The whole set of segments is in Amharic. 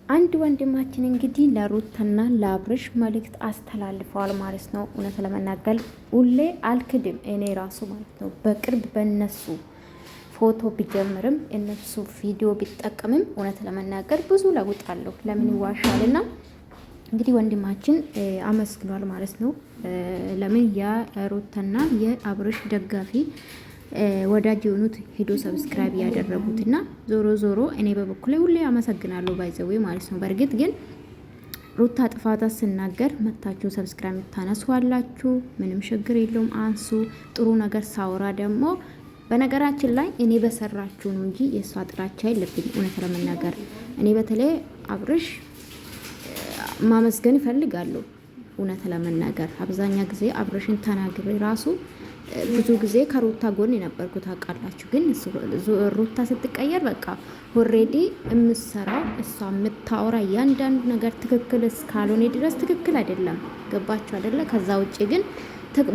አንድ ወንድማችን እንግዲህ ለሩታና ለአብርሽ መልእክት አስተላልፈዋል ማለት ነው። እውነት ለመናገር ሁሌ አልክድም እኔ ራሱ ማለት ነው። በቅርብ በነሱ ፎቶ ቢጀምርም እነሱ ቪዲዮ ቢጠቀምም እውነት ለመናገር ብዙ ለውጥ አለው። ለምን ይዋሻልና እንግዲህ ወንድማችን አመስግኗል ማለት ነው። ለምን የሩታና የአብርሽ ደጋፊ ወዳጅ የሆኑት ሄዶ ሰብስክራይብ ያደረጉትና ዞሮ ዞሮ እኔ በበኩሌ ሁሌ አመሰግናለሁ ባይዘዌ ማለት ነው። በእርግጥ ግን ሩታ ጥፋታ ስናገር መታችሁ ሰብስክራይብ ታነሷላችሁ፣ ምንም ችግር የለውም አንሱ። ጥሩ ነገር ሳወራ ደግሞ በነገራችን ላይ እኔ በሰራችሁ ነው እንጂ የእሷ ጥላቻ የለብኝ። እውነት ለመናገር እኔ በተለይ አብርሽ ማመስገን ይፈልጋለሁ። እውነት ለመናገር አብዛኛ ጊዜ አብርሽን ተናግሬ ራሱ ብዙ ጊዜ ከሩታ ጎን የነበርኩ ታውቃላችሁ። ግን ሩታ ስትቀየር በቃ ኦልሬዲ የምትሰራው እሷ የምታወራ እያንዳንዱ ነገር ትክክል እስካልሆነ ድረስ ትክክል አይደለም። ገባችሁ አይደለ? ከዛ ውጭ ግን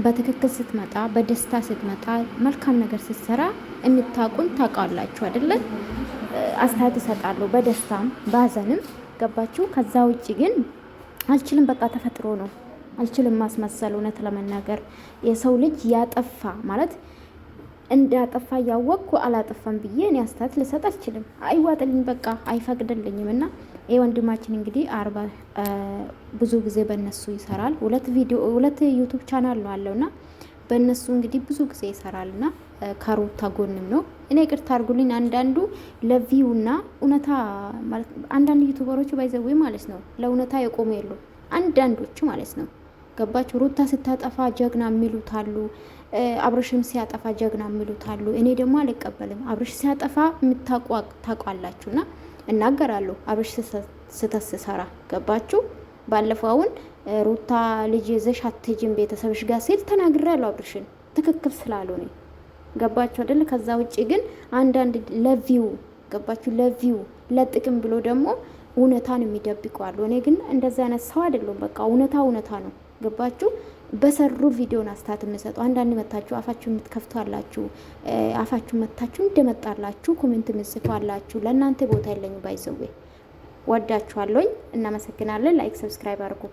በትክክል ስትመጣ፣ በደስታ ስትመጣ፣ መልካም ነገር ስትሰራ የምታውቁን ታውቃላችሁ አይደለ? አስተያየት እሰጣለሁ በደስታም ባዘንም። ገባችሁ? ከዛ ውጭ ግን አልችልም። በቃ ተፈጥሮ ነው። አልችልም ማስመሰል። እውነት ለመናገር የሰው ልጅ ያጠፋ ማለት እንዳጠፋ ያወቅኩ አላጠፋም ብዬ እኔ አስተያየት ልሰጥ አልችልም። አይዋጥልኝ፣ በቃ አይፈቅድልኝም። እና ይህ ወንድማችን እንግዲህ ብዙ ጊዜ በእነሱ ይሰራል። ሁለት ዩቱብ ቻናል ነው አለውና በእነሱ እንግዲህ ብዙ ጊዜ ይሰራልና ከሩታ ጎንም ነው። እኔ ይቅርታ አድርጉልኝ። አንዳንዱ ለቪውና እውነታ ማለት አንዳንድ ዩቱበሮች ባይዘው ማለት ነው ለእውነታ የቆሙ የሉ አንዳንዶቹ ማለት ነው። ገባችሁ? ሩታ ስታጠፋ ጀግና የሚሉት አሉ፣ አብርሽም ሲያጠፋ ጀግና የሚሉት አሉ። እኔ ደግሞ አልቀበልም። አብርሽ ሲያጠፋ ታውቃላችሁና እናገራለሁ። አብርሽ ስተት ሲሰራ ገባችሁ? ባለፈው አሁን ሩታ ልጅ ይዘሽ አትሄጂም ቤተሰብሽ ጋር ሲል ተናግሬያለሁ። አብርሽን ትክክል ስላልሆነ ገባችሁ አይደል? ከዛ ውጪ ግን አንዳንድ ለቪው ገባችሁ፣ ለቪው ለጥቅም ብሎ ደግሞ እውነታን የሚደብቁ አሉ። እኔ ግን እንደዛ አይነት ሰው አይደለም። በቃ እውነታ ነው። ገባችሁ? በሰሩ ቪዲዮን አስታት የምሰጠው አንዳንድ መታችሁ አፋችሁ የምትከፍቱ አላችሁ፣ አፋችሁ መታችሁ እንደመጣላችሁ ኮሜንት ምጽፉ አላችሁ። ለእናንተ ቦታ የለኝ። ባይዘው ወዳችኋለሁ። እናመሰግናለን። ላይክ ሰብስክራይብ አድርጉ።